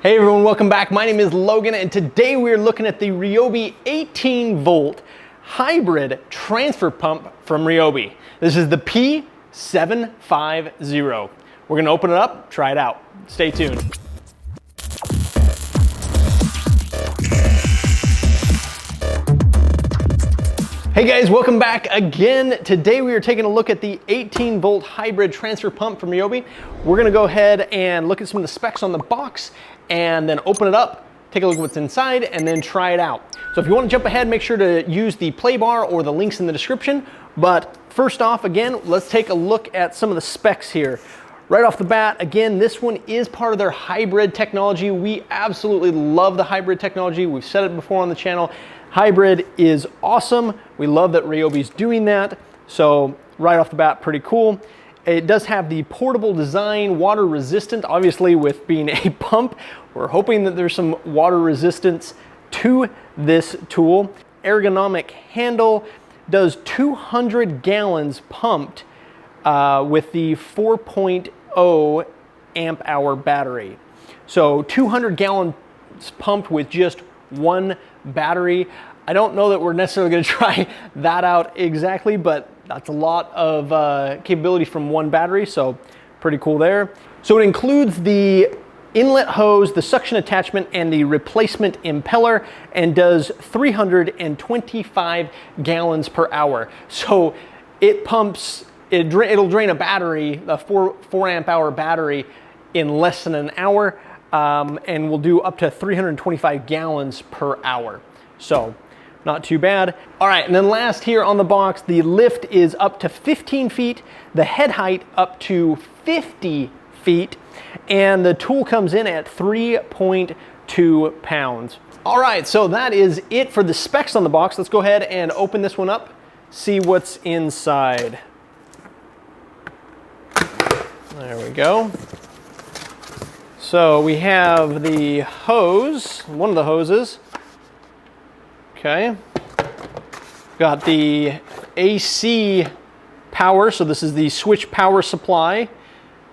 Hey everyone, welcome back. My name is Logan and today we're looking at the Ryobi 18 volt hybrid transfer pump from Ryobi. This is the P750. We're gonna open it up, try it out. Stay tuned. Hey guys, welcome back again. Today we are taking a look at the 18 volt hybrid transfer pump from Ryobi. We're gonna go ahead and look at some of the specs on the box and then open it up, take a look at what's inside, and then try it out. So if you want to jump ahead, make sure to use the play bar or the links in the description. But first off, again, let's take a look at some of the specs here. Right off the bat, again, this one is part of their hybrid technology. We absolutely love the hybrid technology. We've said it before on the channel. Hybrid is awesome. We love that Ryobi's doing that. So right off the bat, pretty cool. It does have the portable design, water resistant. Obviously with being a pump, we're hoping that there's some water resistance to this tool. Ergonomic handle, does 200 gallons pumped with the 4.0 amp hour battery. So 200 gallons pumped with just one battery. I don't know that we're necessarily going to try that out exactly, but that's a lot of capability from one battery, so pretty cool there. So it includes the inlet hose, the suction attachment, and the replacement impeller, and does 325 gallons per hour. So it pumps, it'll drain a battery, a 4 amp hour battery, in less than an hour, and will do up to 325 gallons per hour. So not too bad. All right, and then last here on the box, the lift is up to 15 feet, the head height up to 50 feet, and the tool comes in at 3.2 pounds. All right, so that is it for the specs on the box. Let's go ahead and open this one up, see what's inside. There we go. So we have the hose, one of the hoses. Okay. Got the AC power, so this is the switch power supply.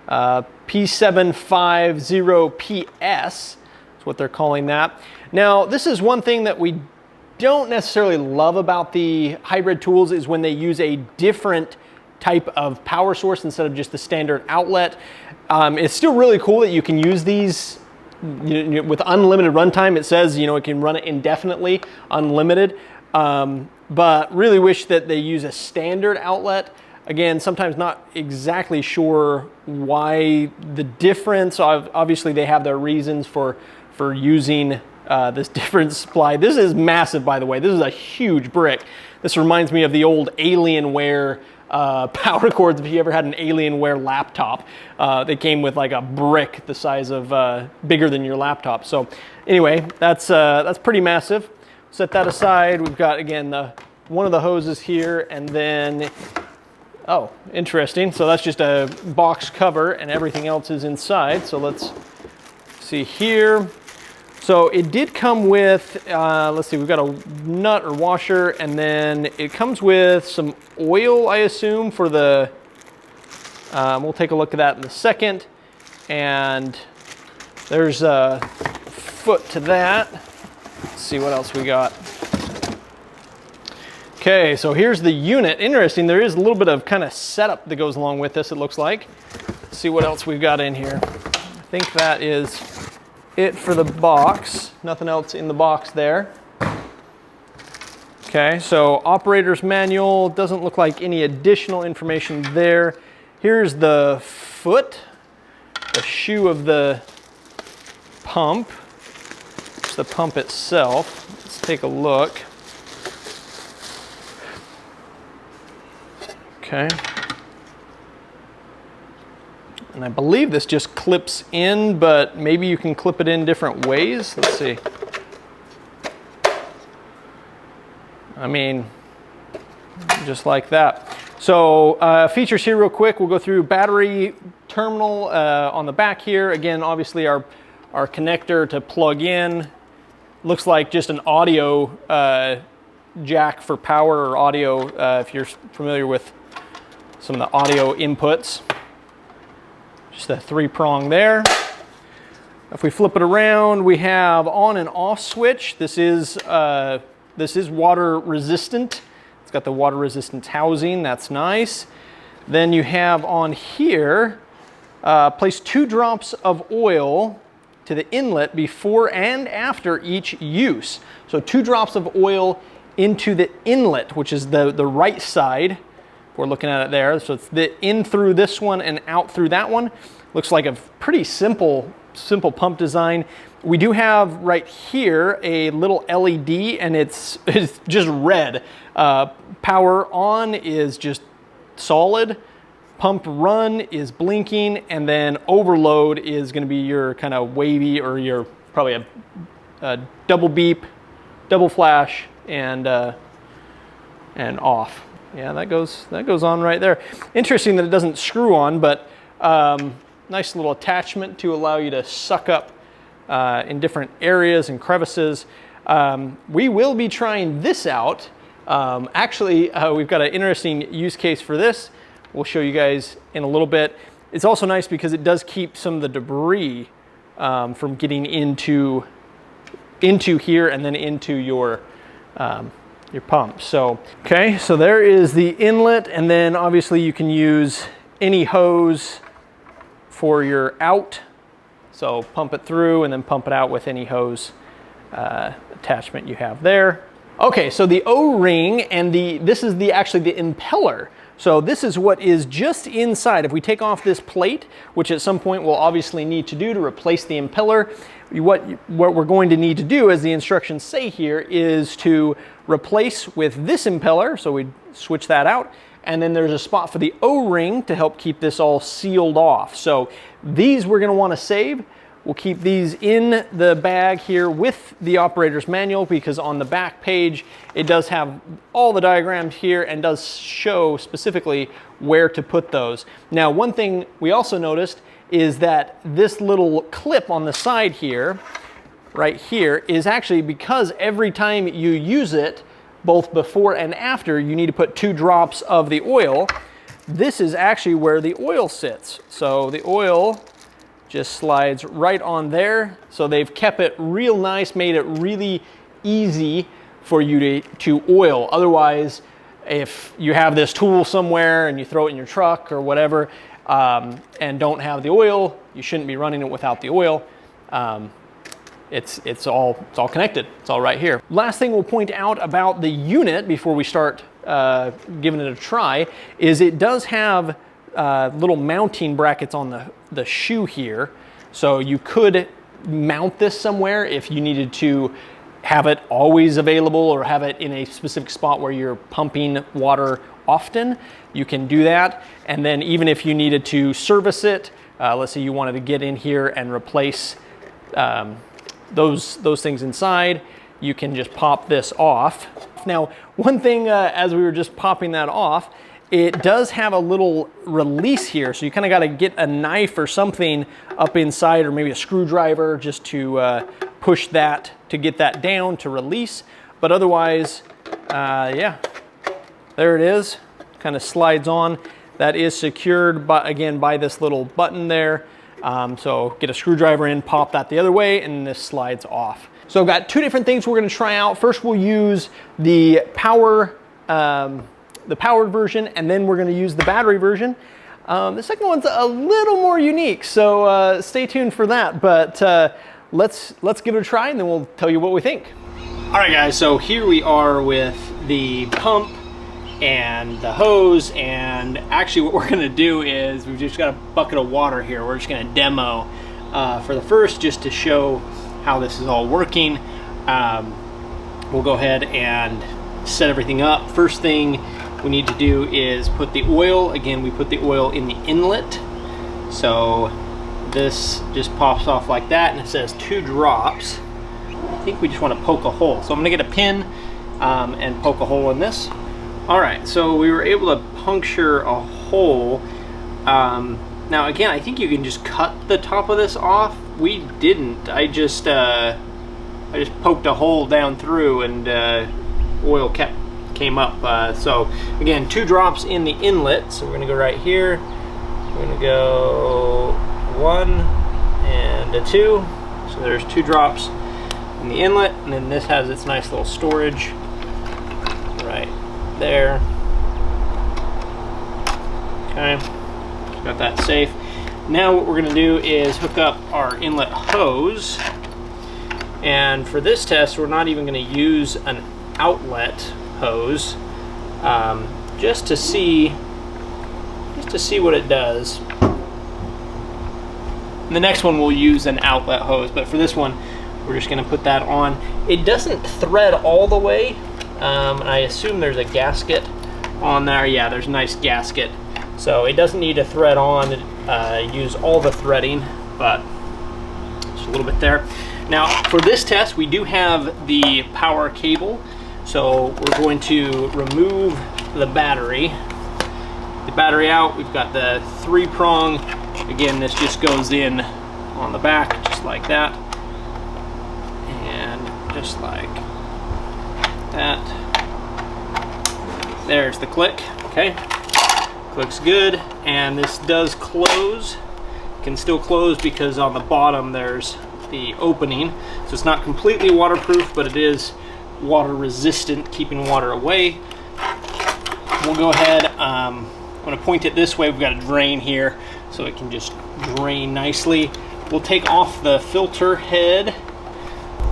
P750PS is what they're calling that. Now, this is one thing that we don't necessarily love about the hybrid tools is when they use a different type of power source instead of just the standard outlet. It's still really cool that you can use these with unlimited runtime. It says, it can run it indefinitely, unlimited. But really wish that they use a standard outlet. Again, sometimes not exactly sure why the difference. Obviously, they have their reasons for using this different supply. This is massive, by the way. This is a huge brick. This reminds me of the old Alienware power cords. If you ever had an Alienware laptop, they came with like a brick the size of bigger than your laptop. So anyway, that's pretty massive. Set that aside. We've got, again, one of the hoses here, and then, oh, interesting. So that's just a box cover and everything else is inside. So let's see here. So it did come with, let's see, we've got a nut or washer, and then it comes with some oil, I assume, for the, we'll take a look at that in a second. And there's a foot to that. Let's see what else we got. Okay, so here's the unit. Interesting, there is a little bit of kind of setup that goes along with this, it looks like. Let's see what else we've got in here. I think that is it for the box. Nothing else in the box there. Okay, so operator's manual. Doesn't look like any additional information there. Here's the foot, the shoe of the pump. It's the pump itself. Let's take a look. Okay. And I believe this just clips in, but maybe you can clip it in different ways. Let's see. I mean, just like that. So features here real quick. We'll go through battery terminal on the back here. Again, obviously our connector to plug in. Looks like just an audio jack for power or audio, if you're familiar with some of the audio inputs. Just a 3-prong there. If we flip it around, we have on and off switch. This is water resistant. It's got the water resistance housing, that's nice. Then you have on here, place 2 drops of oil to the inlet before and after each use. So 2 drops of oil into the inlet, which is the right side. We're looking at it there. So it's the in through this one and out through that one. Looks like a pretty simple pump design. We do have right here a little LED, and it's just red. Power on is just solid. Pump run is blinking, and then overload is going to be your kind of wavy, or your probably a double beep, double flash, and off. Yeah, that goes on right there. Interesting that it doesn't screw on, but nice little attachment to allow you to suck up in different areas and crevices. We will be trying this out. Actually, we've got an interesting use case for this. We'll show you guys in a little bit. It's also nice because it does keep some of the debris from getting into here and then into your pump. So, okay, so there is the inlet, and then obviously you can use any hose for your out. So pump it through and then pump it out with any hose attachment you have there. Okay, so the O-ring and this is actually the impeller. So this is what is just inside. If we take off this plate, which at some point we'll obviously need to do to replace the impeller, what we're going to need to do, as the instructions say here, is to replace with this impeller. So we switch that out, and then there's a spot for the O-ring to help keep this all sealed off. So these we're going to want to save. We'll keep these in the bag here with the operator's manual, because on the back page it does have all the diagrams here and does show specifically where to put those. Now, one thing we also noticed is that this little clip on the side here, right here, is actually because every time you use it, both before and after, you need to put 2 drops of the oil. This is actually where the oil sits. So the oil just slides right on there. So they've kept it real nice, made it really easy for you to oil. Otherwise, if you have this tool somewhere and you throw it in your truck or whatever, and don't have the oil, you shouldn't be running it without the oil. It's all connected. It's all right here. Last thing we'll point out about the unit before we start giving it a try is it does have little mounting brackets on the shoe here. So you could mount this somewhere if you needed to have it always available or have it in a specific spot where you're pumping water often. You can do that. And then even if you needed to service it, let's say you wanted to get in here and replace those things inside, you can just pop this off. Now, one thing as we were just popping that off, it does have a little release here, so you kind of got to get a knife or something up inside, or maybe a screwdriver, just to push that to get that down to release. But otherwise, yeah, there it is. Kind of slides on. That is secured by this little button there. So get a screwdriver in, pop that the other way, and this slides off. So I've got 2 different things we're going to try out. First, we'll use the powered version, and then we're going to use the battery version. The second one's a little more unique, so stay tuned for that. But let's give it a try, and then we'll tell you what we think. All right, guys. So here we are with the pump and the hose, and actually what we're going to do is we've just got a bucket of water here. We're just going to demo for the first, just to show how this is all working. We'll go ahead and set everything up. First thing we need to do is put the oil. Again, we put the oil in the inlet. So this just pops off like that, and it says 2 drops. I think we just want to poke a hole. So I'm gonna get a pin and poke a hole in this. All right, so we were able to puncture a hole. Now again, I think you can just cut the top of this off. We didn't. I just poked a hole down through, and oil came up. So again, 2 drops in the inlet. So we're gonna go right here. We're gonna go 1 and a 2. So there's 2 drops in the inlet, and then this has its nice little storage right there. Okay, got that safe. Now what we're going to do is hook up our inlet hose, and for this test we're not even going to use an outlet hose, just to see what it does. And the next one we'll use an outlet hose, but for this one we're just going to put that on. It doesn't thread all the way, and I assume there's a gasket on there. Yeah, there's a nice gasket, so it doesn't need to thread on, use all the threading, but just a little bit there. Now for this test we do have the power cable, so we're going to remove the battery out. We've got the 3-prong. Again, this just goes in on the back just like that, and just like that. There's the click. Okay, clicks good, and this does close. It can still close because on the bottom there's the opening, so it's not completely waterproof, but it is water resistant, keeping water away. We'll go ahead, I'm going to point it this way. We've got a drain here, so it can just drain nicely. We'll take off the filter head.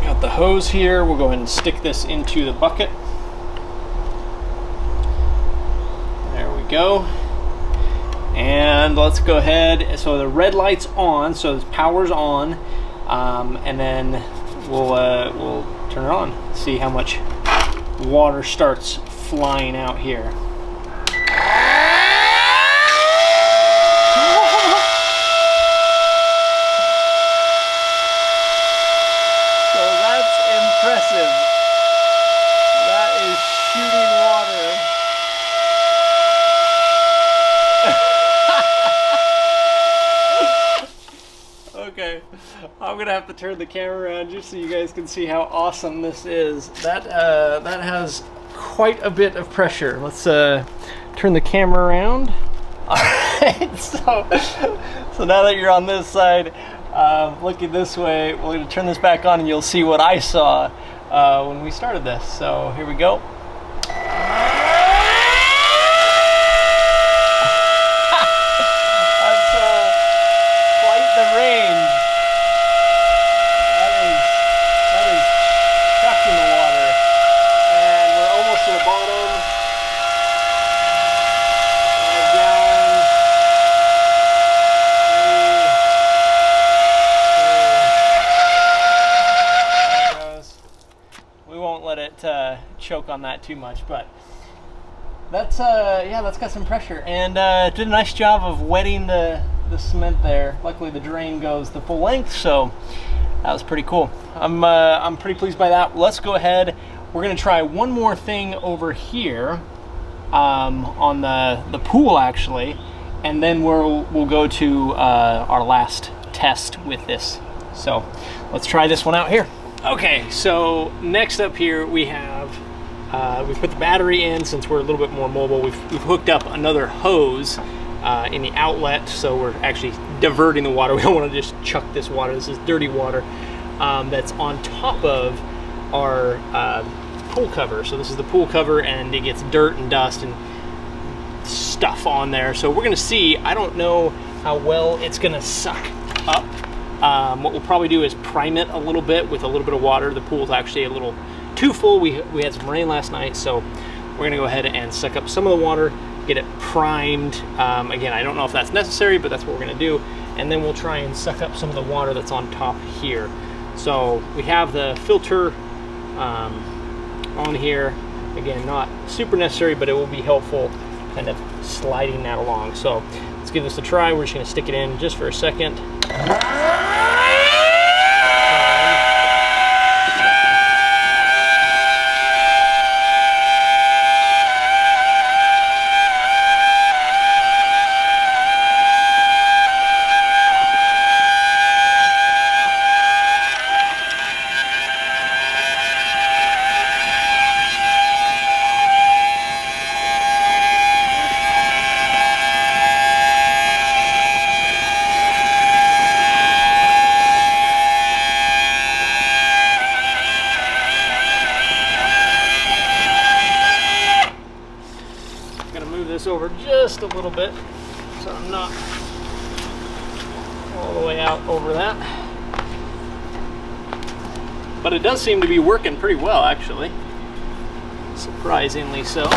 Got the hose here. We'll go ahead and stick this into the bucket. There we go. And let's go ahead. So the red light's on, so the power's on, and then we'll turn it on. See how much water starts flying out here. Okay, I'm gonna have to turn the camera around just so you guys can see how awesome this is. That has quite a bit of pressure. Let's turn the camera around. All right, so now that you're on this side, looking this way, we're gonna turn this back on, and you'll see what I saw when we started this. So here we go. Choke on that too much, but that's yeah, that's got some pressure, and did a nice job of wetting the cement there. Luckily the drain goes the full length, so that was pretty cool. I'm pretty pleased by that. Let's go ahead. We're gonna try one more thing over here on the pool actually, and then we'll go to our last test with this. So let's try this one out here. Okay, so next up here we have we've put the battery in. Since we're a little bit more mobile, we've hooked up another hose in the outlet, so we're actually diverting the water. We don't want to just chuck this water. This is dirty water that's on top of our pool cover. So this is the pool cover, and it gets dirt and dust and stuff on there. So we're gonna see, I don't know how well it's gonna suck up. What we'll probably do is prime it a little bit with a little bit of water. The pool's actually a little too full. We had some rain last night, so we're gonna go ahead and suck up some of the water, get it primed. Again, I don't know if that's necessary, but that's what we're gonna do. And then we'll try and suck up some of the water that's on top here. So we have the filter on here. Again, not super necessary, but it will be helpful kind of sliding that along. So let's give this a try. We're just gonna stick it in just for a second. this over just a little bit so I'm not all the way out over that. But it does seem to be working pretty well, actually. Surprisingly so.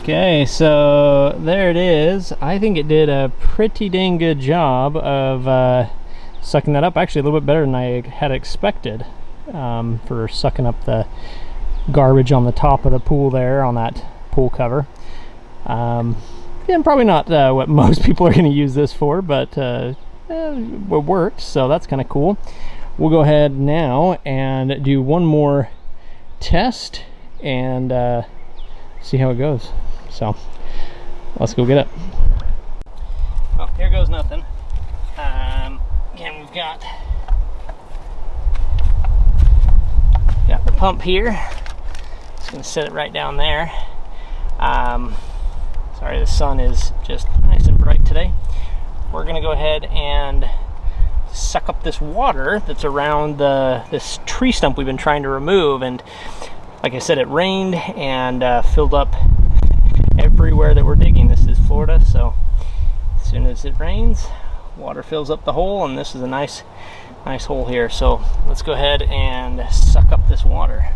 Okay, so there it is. I think it did a pretty dang good job of sucking that up. Actually, a little bit better than I had expected for sucking up the garbage on the top of the pool there on that pool cover. And probably not what most people are going to use this for, but it worked, so that's kind of cool. We'll go ahead now and do one more test and see how it goes. So let's go get it. Oh, here goes nothing. Again, we've got the pump here. Just gonna set it right down there. Sorry, the sun is just nice and bright today. We're gonna go ahead and suck up this water that's around this tree stump we've been trying to remove. And like I said, it rained and filled up everywhere that we're digging. This is Florida, so as soon as it rains, water fills up the hole, and this is a nice hole here. So let's go ahead and suck up this water.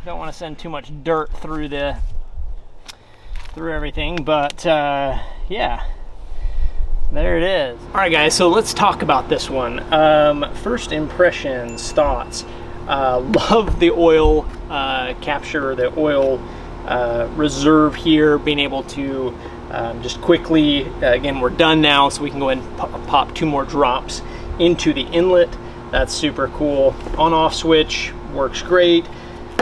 Don't want to send too much dirt through everything, but yeah, there it is. All right, guys, so let's talk about this one. First impressions, thoughts. Love the oil capture, the oil reserve here, being able to just quickly, again, we're done now, so we can go ahead and pop 2 more drops into the inlet. That's super cool. On-off switch works great.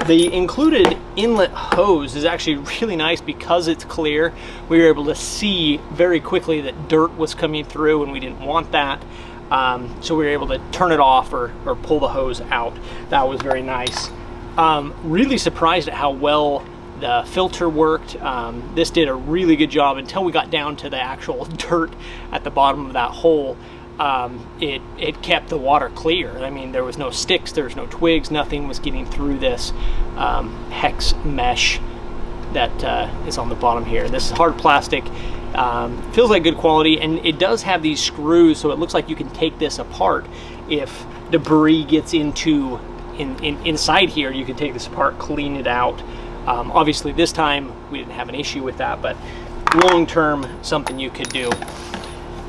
The included inlet hose is actually really nice because it's clear. We were able to see very quickly that dirt was coming through and we didn't want that. So we were able to turn it off or pull the hose out. That was very nice. Really surprised at how well the filter worked. This did a really good job until we got down to the actual dirt at the bottom of that hole. It kept the water clear. I mean, there was no sticks, there was no twigs, nothing was getting through this hex mesh that is on the bottom here. This is hard plastic. Feels like good quality, and it does have these screws, so it looks like you can take this apart. If debris gets inside here, you can take this apart, clean it out. Obviously this time we didn't have an issue with that, but long term, something you could do.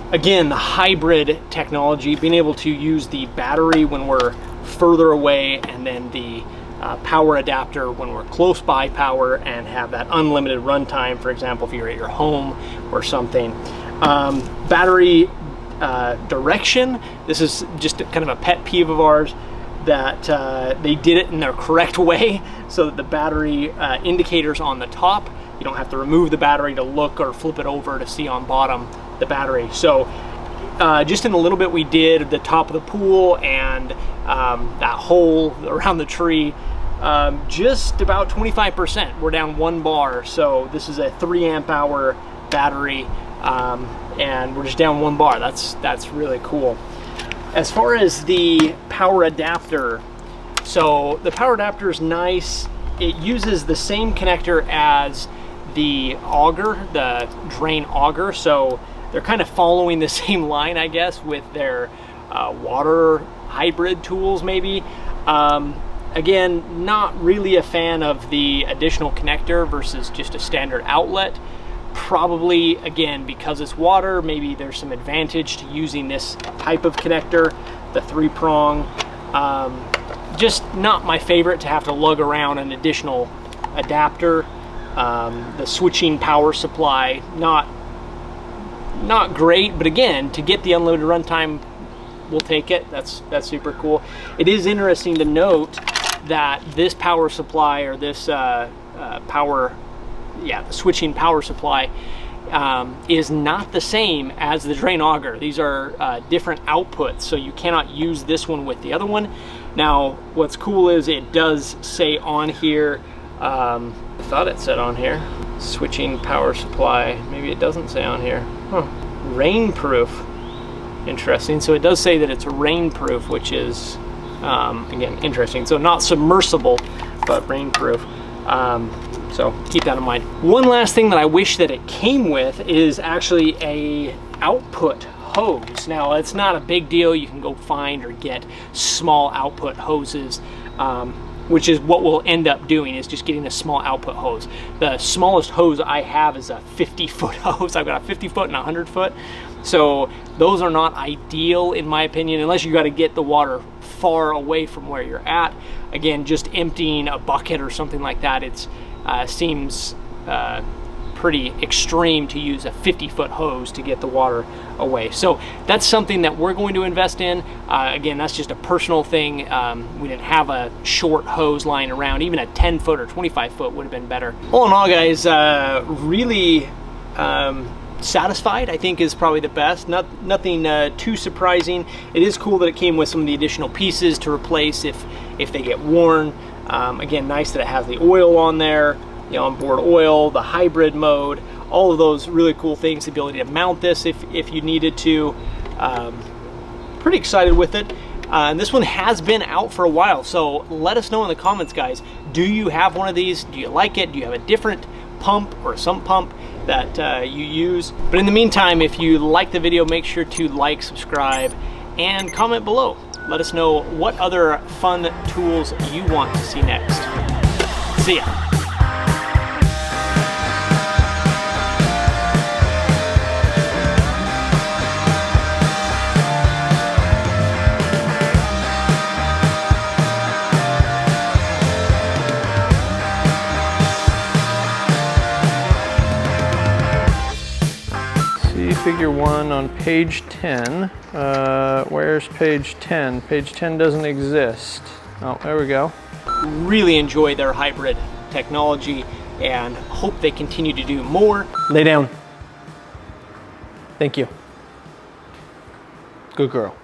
Again, the hybrid technology, being able to use the battery when we're further away, and then the power adapter when we're close by power, and have that unlimited runtime, for example, if you're at your home or something. Battery direction, this is just kind of a pet peeve of ours, that they did it in their correct way, so that the battery indicators on the top, you don't have to remove the battery to look or flip it over to see on bottom the battery. So just in a little bit we did the top of the pool and that hole around the tree, just about 25%. We're down 1 bar. So this is a 3 amp hour battery, and we're just down 1 bar. That's really cool. As far as the power adapter, so the power adapter is nice. It uses the same connector as the auger, the drain auger, so they're kind of following the same line, I guess, with their water hybrid tools maybe. Again, not really a fan of the additional connector versus just a standard outlet. Probably, again, because it's water, maybe there's some advantage to using this type of connector, the 3-prong. Just not my favorite to have to lug around an additional adapter. The switching power supply, not great, but again, to get the unlimited runtime, we'll take it. That's super cool. It is interesting to note that this power supply, or this the switching power supply, is not the same as the drain auger. These are different outputs, so you cannot use this one with the other one. Now, what's cool is it does say on here, I thought it said on here, switching power supply. Maybe it doesn't say on here. Huh. Rainproof. Interesting. So it does say that it's rainproof, which is, again, interesting. So not submersible, but rainproof. So keep that in mind. One last thing that I wish that it came with is actually a output hose. Now, it's not a big deal. You can go find or get small output hoses, which is what we'll end up doing, is just getting a small output hose. The smallest hose I have is a 50-foot hose. I've got a 50-foot and a 100-foot. So those are not ideal in my opinion, unless you got to get the water far away from where you're at. Again, just emptying a bucket or something like that, it's seems pretty extreme to use a 50-foot hose to get the water away. So that's something that we're going to invest in. Again, that's just a personal thing. We didn't have a short hose lying around. Even a 10-foot or 25-foot would have been better. All in all, guys, really satisfied, I think, is probably the best. Nothing too surprising. It is cool that it came with some of the additional pieces to replace if they get worn. Again, nice that it has the oil on there, onboard oil, the hybrid mode, all of those really cool things, the ability to mount this if you needed to. Pretty excited with it. And this one has been out for a while, so let us know in the comments, guys. Do you have one of these? Do you like it? Do you have a different pump or sump pump that you use? But in the meantime, if you like the video, make sure to like, subscribe, and comment below. Let us know what other fun tools you want to see next. See ya. Figure 1 on page 10. Where's page 10? Page 10 doesn't exist. Oh, there we go. really enjoy their hybrid technology and hope they continue to do more. Lay down. Thank you. Good girl.